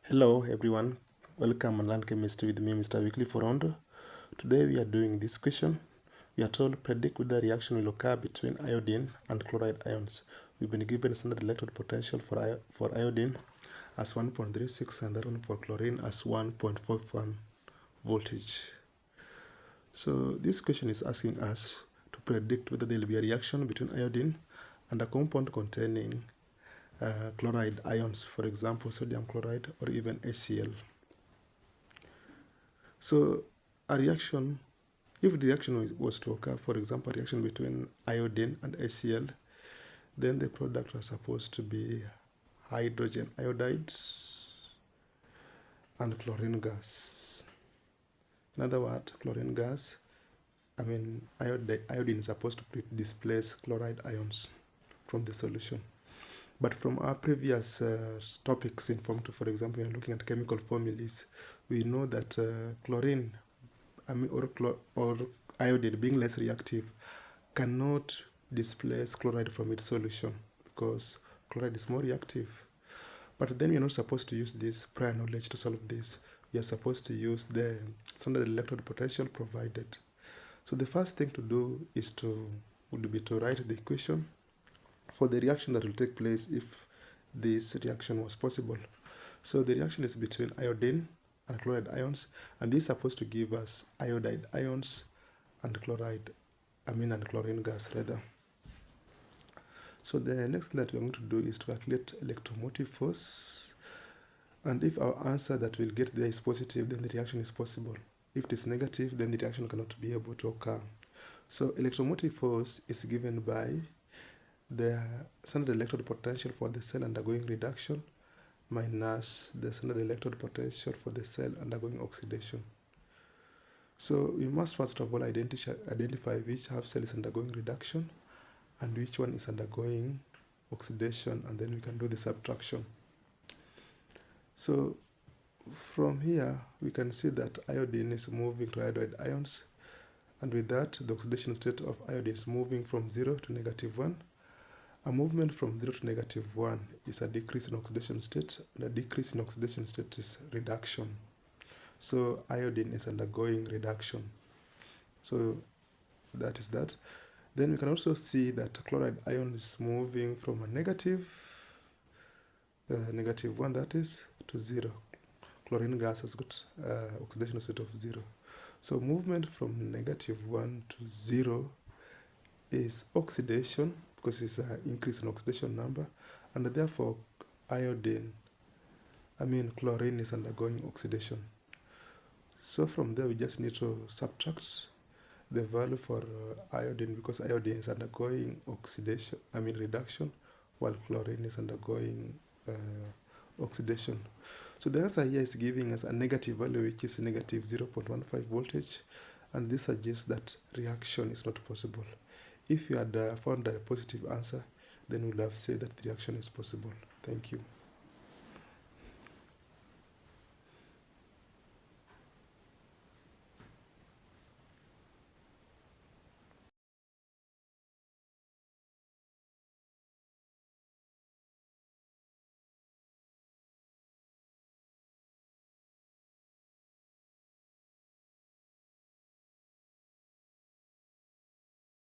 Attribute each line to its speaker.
Speaker 1: Hello everyone, welcome and learn chemistry with me, Mr. Weekly Forondo. Today we are doing this question. We are told predict whether the reaction will occur between iodine and chloride ions. We've been given standard electrode potential for iodine as 1.36 and that one for chlorine as 1.41 voltage. So this question is asking us to predict whether there will be a reaction between iodine and a compound containing chloride ions, for example sodium chloride or even HCl. So a reaction, if the reaction was to occur, for example a reaction between iodine and HCl, then the product was supposed to be hydrogen iodide and chlorine gas. In other words, chlorine gas, iodine is supposed to displace chloride ions from the solution. But from our previous topics in Form 2, for example, we are looking at chemical formulas. We know that chlorine or iodine, being less reactive, cannot displace chloride from its solution because chloride is more reactive. But then we are not supposed to use this prior knowledge to solve this. We are supposed to use the standard electrode potential provided. So the first thing to do would be to write the equation for the reaction that will take place if this reaction was possible. So the reaction is between iodine and chloride ions, and this is supposed to give us iodide ions and chlorine gas rather. So the next thing that we're going to do is to calculate electromotive force, and if our answer that we'll get there is positive, then the reaction is possible. If it is negative, then the reaction cannot be able to occur. So electromotive force is given by the standard electrode potential for the cell undergoing reduction minus the standard electrode potential for the cell undergoing oxidation. So we must first of all identify which half cell is undergoing reduction and which one is undergoing oxidation, and then we can do the subtraction. So from here we can see that iodine is moving to iodide ions, and with that the oxidation state of iodine is moving from 0 to -1. A movement from 0 to -1 is a decrease in oxidation state, and a decrease in oxidation state is reduction. So iodine is undergoing reduction. So that is that. Then we can also see that chloride ion is moving from a -1 that is to 0. Chlorine gas has got oxidation state of 0. So movement from -1 to 0 is oxidation, because it's an increase in oxidation number, and therefore chlorine is undergoing oxidation. So from there we just need to subtract the value for iodine, because iodine is undergoing reduction, while chlorine is undergoing oxidation. So the answer here is giving us a negative value, which is -0.15 voltage, and this suggests that reaction is not possible. If you had found a positive answer, then we'll have said that the reaction is possible. Thank you.